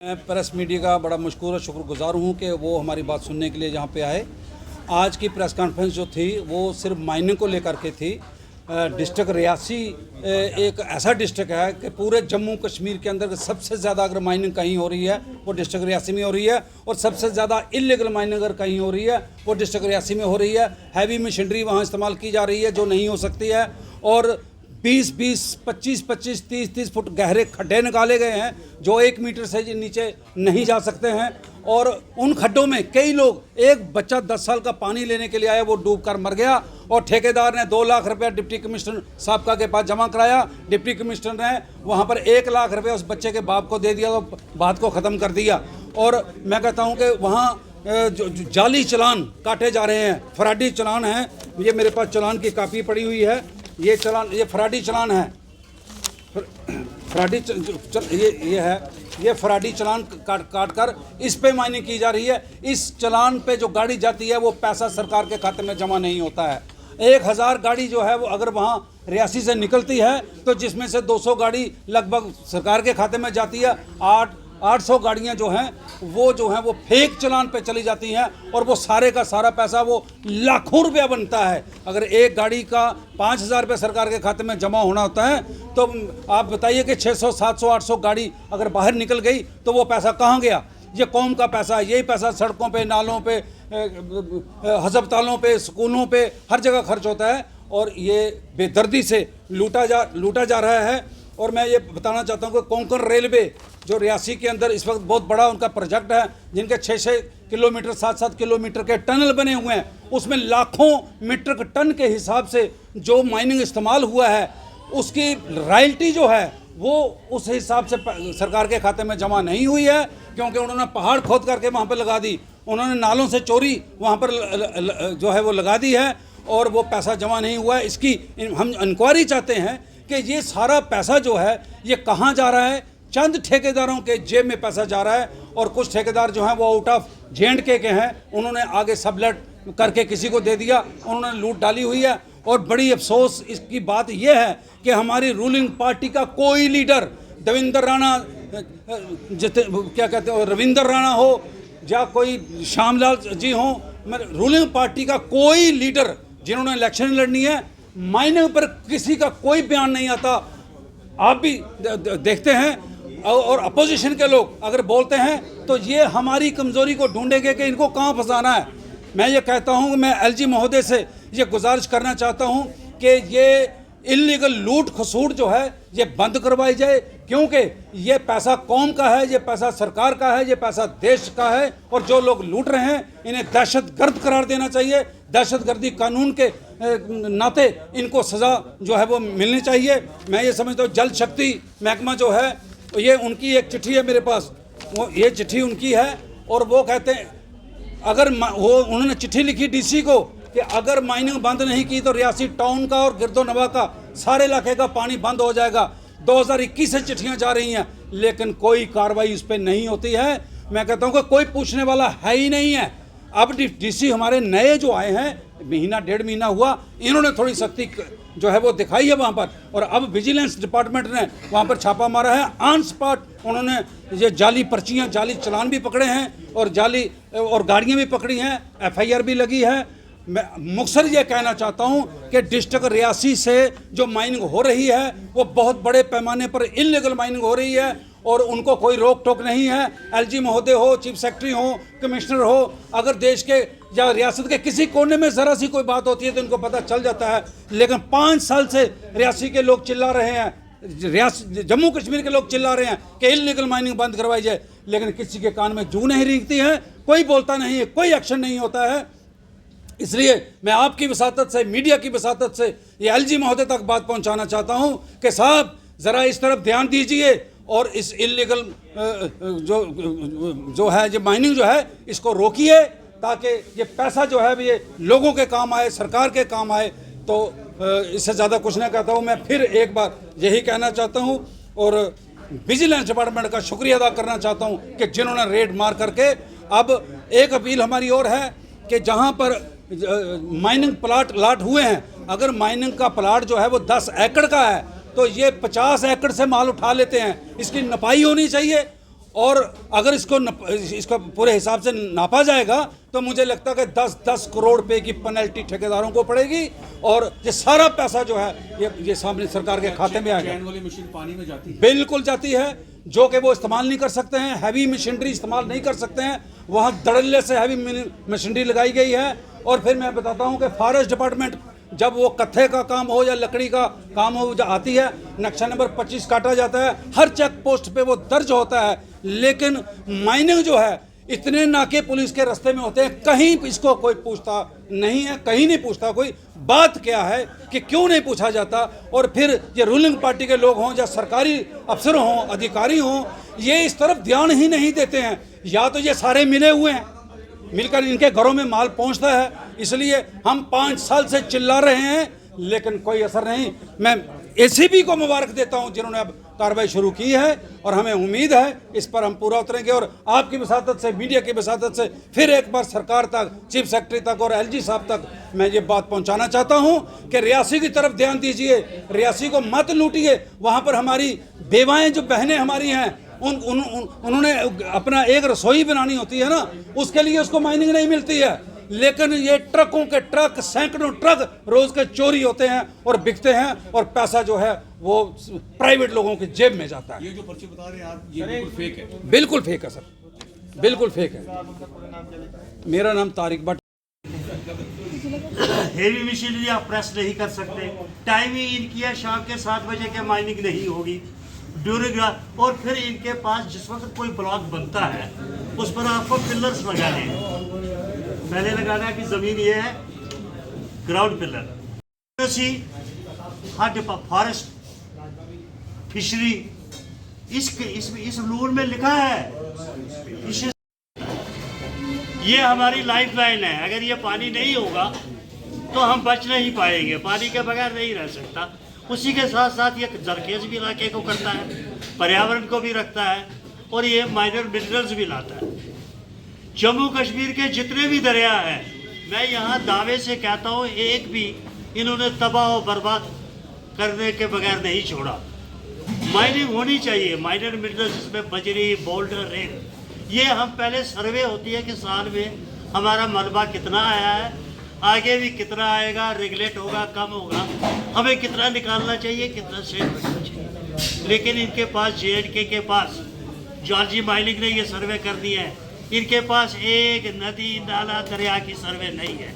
मैं press media का बड़ा मशकूर और शुक्रगुजार हूँ कि वो हमारी बात सुनने के लिए यहाँ पे आए। आज की प्रेस कॉन्फ्रेंस जो थी वो सिर्फ माइनिंग को लेकर के थी। डिस्ट्रिक्ट रियासी एक ऐसा डिस्ट्रिक्ट है कि पूरे जम्मू कश्मीर के अंदर सबसे ज़्यादा अगर माइनिंग कहीं हो रही है वो डिस्ट्रिक्ट रियासी में हो रही है, और सबसे ज़्यादा इलीगल माइनिंग अगर कहीं हो रही है वो डिस्ट्रिक्ट रियासी में हो रही है। हैवी मशीनरी वहाँ इस्तेमाल की जा रही है जो नहीं हो सकती है, और 20-20, 25-25, 30-30 फुट गहरे खड्डे निकाले गए हैं जो 1 मीटर से नीचे नहीं जा सकते हैं। और उन खड्डों में कई लोग, एक बच्चा 10 साल का पानी लेने के लिए आया, वो डूब कर मर गया, और ठेकेदार ने 2 लाख रुपया डिप्टी कमिश्नर साहब के पास जमा कराया। डिप्टी कमिश्नर ने वहाँ पर 1 लाख रुपया उस बच्चे के बाप को दे दिया, तो बात को ख़त्म कर दिया। और मैं कहता हूँ कि वहाँ जो जाली चलान काटे जा रहे हैं, फराडी चलान हैं। ये मेरे पास चलान की कापी पड़ी हुई है, ये चलान, ये फराडी चलान है, फराडी ये फराडी चलान काट कर इस पे माइनिंग की जा रही है। इस चलान पे जो गाड़ी जाती है वो पैसा सरकार के खाते में जमा नहीं होता है। 1000 गाड़ी जो है वो अगर वहाँ रियासी से निकलती है तो जिसमें से 200 गाड़ी लगभग सरकार के खाते में जाती है। 800 गाड़ियाँ जो हैं वो फेक चलान पे चली जाती हैं, और वो सारे का सारा पैसा वो लाखों रुपया बनता है। अगर एक गाड़ी का 5000 रुपये सरकार के खाते में जमा होना होता है तो आप बताइए कि 600, 700, 800 गाड़ी अगर बाहर निकल गई तो वो पैसा कहाँ गया? ये कौम का पैसा है। यही पैसा सड़कों पे, नालों पे, अस्पतालों पे, स्कूलों पे, हर जगह खर्च होता है, और ये बेदर्दी से लूटा जा रहा है। और मैं ये बताना चाहता हूँ कि कोंकण रेलवे जो रियासी के अंदर इस वक्त बहुत बड़ा उनका प्रोजेक्ट है, जिनके 6-6 किलोमीटर, 7-7 किलोमीटर के टनल बने हुए हैं, उसमें लाखों मीट्रिक टन के हिसाब से जो माइनिंग इस्तेमाल हुआ है उसकी रॉयल्टी जो है वो उस हिसाब से सरकार के खाते में जमा नहीं हुई है, क्योंकि उन्होंने पहाड़ खोद करके वहाँ पर लगा दी, उन्होंने नालों से चोरी वहाँ पर जो है वो लगा दी है, और वो पैसा जमा नहीं हुआ है। इसकी हम इंक्वायरी चाहते हैं कि ये सारा पैसा जो है ये कहाँ जा रहा है। चंद ठेकेदारों के जेब में पैसा जा रहा है, और कुछ ठेकेदार जो हैं वो आउट ऑफ J&K के हैं, उन्होंने आगे सबलेट करके किसी को दे दिया, उन्होंने लूट डाली हुई है। और बड़ी अफसोस इसकी बात यह है कि हमारी रूलिंग पार्टी का कोई लीडर, देवेंद्र राणा, क्या कहते हैं, रविंदर राणा हो या कोई श्यामलाल जी हो, रूलिंग पार्टी का कोई लीडर जिन्होंने इलेक्शन लड़नी है, माइनिंग पर किसी का कोई बयान नहीं आता। आप भी देखते हैं, और अपोजिशन के लोग अगर बोलते हैं तो ये हमारी कमज़ोरी को ढूंढेंगे कि इनको कहाँ फंसाना है। मैं ये कहता हूँ, मैं LG महोदय से ये गुजारिश करना चाहता हूँ कि ये इलीगल लूट खसूट जो है ये बंद करवाई जाए, क्योंकि ये पैसा कौम का है, ये पैसा सरकार का है, ये पैसा देश का है, और जो लोग लूट रहे हैं इन्हें दहशतगर्द करार देना चाहिए। दहशतगर्दी कानून के नाते इनको सज़ा जो है वो मिलनी चाहिए। मैं ये समझता हूँ जल शक्ति महकमा जो है, ये उनकी एक चिट्ठी है मेरे पास, वो ये चिट्ठी उनकी है, और वो कहते हैं अगर वो उन्होंने चिट्ठी लिखी DC को कि अगर माइनिंग बंद नहीं की तो रियासी टाउन का और गिरदोनवा का सारे इलाके का पानी बंद हो जाएगा। 2021 से चिट्ठियाँ जा रही हैं, लेकिन कोई कार्रवाई उस पर नहीं होती है। मैं कहता हूँ कि कोई पूछने वाला है ही नहीं है। अब DC हमारे नए जो आए हैं, महीना 1.5 महीना हुआ, इन्होंने थोड़ी सख्ती जो है वो दिखाई है वहाँ पर, और अब विजिलेंस डिपार्टमेंट ने वहाँ पर छापा मारा है। ऑन स्पॉट उन्होंने ये जाली पर्चियाँ, जाली चलान भी पकड़े हैं, और जाली और गाड़ियाँ भी पकड़ी हैं, FIR भी लगी है। मैं मुख्तसर ये कहना चाहता हूँ कि डिस्ट्रिक्ट रियासी से जो माइनिंग हो रही है वो बहुत बड़े पैमाने पर इलीगल माइनिंग हो रही है, और उनको कोई रोक टोक नहीं है। LG महोदय हो, चीफ सेक्रेटरी हो, कमिश्नर हो, अगर देश के या रियासत के किसी कोने में ज़रा सी कोई बात होती है तो इनको पता चल जाता है। लेकिन 5 साल से रियासी के लोग चिल्ला रहे हैं, जम्मू कश्मीर के लोग चिल्ला रहे हैं कि इलीगल माइनिंग बंद करवाई जाए, लेकिन किसी के कान में जू नहीं रेंगती है, कोई बोलता नहीं है, कोई एक्शन नहीं होता है। इसलिए मैं आपकी वसातत से, मीडिया की वसातत से ये LG महोदय तक बात पहुंचाना चाहता हूं कि साहब ज़रा इस तरफ ध्यान दीजिए, और इस इलीगल जो है ये माइनिंग जो है इसको रोकिए, ताकि ये पैसा जो है ये लोगों के काम आए, सरकार के काम आए। तो इससे ज़्यादा कुछ नहीं कहता हूँ। मैं फिर एक बार यही कहना चाहता हूँ, और विजिलेंस डिपार्टमेंट का शुक्रिया अदा करना चाहता हूँ कि जिन्होंने रेड मार करके। अब एक अपील हमारी और है कि जहाँ पर माइनिंग प्लाट लाट हुए हैं, अगर माइनिंग का प्लाट जो है वो 10 एकड़ का है तो ये 50 एकड़ से माल उठा लेते हैं। इसकी नपाई होनी चाहिए, और अगर इसको पूरे हिसाब से नापा जाएगा तो मुझे लगता है कि 10-10 करोड़ रुपए की पेनल्टी ठेकेदारों को पड़ेगी और ये सारा पैसा जो है ये सामने सरकार के खाते में आएगा। चैन वाली मशीन पानी में जाती है, बिल्कुल जाती है, जो कि वो इस्तेमाल नहीं कर सकते हैं, हैवी मशीनरी इस्तेमाल नहीं कर सकते हैं। वहाँ धड़ल्ले से हैवी मशीनरी लगाई गई है। और फिर मैं बताता हूँ कि फॉरेस्ट डिपार्टमेंट जब वो कत्थे का काम हो या लकड़ी का काम हो जब आती है, नक्शा नंबर 25 काटा जाता है, हर चेक पोस्ट पे वो दर्ज होता है। लेकिन माइनिंग जो है, इतने नाके पुलिस के रास्ते में होते हैं, कहीं इसको कोई पूछता नहीं है, कहीं नहीं पूछता कोई। बात क्या है कि क्यों नहीं पूछा जाता? और फिर ये रूलिंग पार्टी के लोग हों या सरकारी अफसर हों, अधिकारी हों, ये इस तरफ ध्यान ही नहीं देते हैं। या तो ये सारे मिले हुए हैं, मिलकर इनके घरों में माल पहुंचता है, इसलिए हम 5 साल से चिल्ला रहे हैं लेकिन कोई असर नहीं। मैं एसीबी को मुबारक देता हूं जिन्होंने अब कार्रवाई शुरू की है और हमें उम्मीद है इस पर हम पूरा उतरेंगे। और आपकी वसातत से, मीडिया की वसातत से फिर एक बार सरकार तक, चीफ सेक्रेटरी तक और एलजी साहब तक मैं ये बात पहुंचाना चाहता हूं कि रियासी की तरफ ध्यान दीजिए, रियासी को मत लूटिए। वहां पर हमारी बेवाएं जो बहनें हमारी हैं, उन्होंने अपना एक रसोई बनानी होती है ना, उसके लिए उसको माइनिंग नहीं मिलती है। लेकिन ये ट्रकों के ट्रक, सैकड़ों ट्रक रोज के चोरी होते हैं और बिकते हैं और पैसा जो है वो प्राइवेट लोगों की जेब में जाता है। ये जो पर्ची बता रहे हैं आप, ये बिल्कुल फेक है। बिल्कुल फेक है सर, बिल्कुल फेक है। मेरा नाम तारिक भट्ट। हेवी मशीनरी आप प्रेस नहीं कर सकते, टाइमिंग इनकी है शाम के 7 बजे के माइनिंग नहीं होगी ड्यूरिंग। और फिर इनके पास जिस वक्त कोई ब्लॉक बनता है उस पर आपको पिलर्स लगाने हैं। पहले लगाना है कि जमीन ये है ग्राउंड पिलर। फॉरेस्ट फिशरी इस रूल में लिखा है। ये हमारी लाइफ लाइन है, अगर ये पानी नहीं होगा तो हम बच नहीं पाएंगे, पानी के बगैर नहीं रह सकता। उसी के साथ साथ ये जरखेज भी इलाके को करता है, पर्यावरण को भी रखता है और ये माइनर मिनरल्स भी लाता है। जम्मू कश्मीर के जितने भी दरिया हैं, मैं यहाँ दावे से कहता हूँ एक भी इन्होंने तबाह और बर्बाद करने के बगैर नहीं छोड़ा। माइनिंग होनी चाहिए, माइनर मिनरल्स जिसमें बजरी, बोल्डर, रेत। ये हम पहले सर्वे होती है कि साल में हमारा मलबा कितना आया है, आगे भी कितना आएगा, रेगुलेट होगा, कम होगा, हमें कितना निकालना चाहिए, कितना सेट रखना चाहिए। लेकिन इनके पास JNK के पास जॉर्जी माइनिंग ने ये सर्वे कर दिया है, इनके पास एक नदी, नाला, दरिया की सर्वे नहीं है।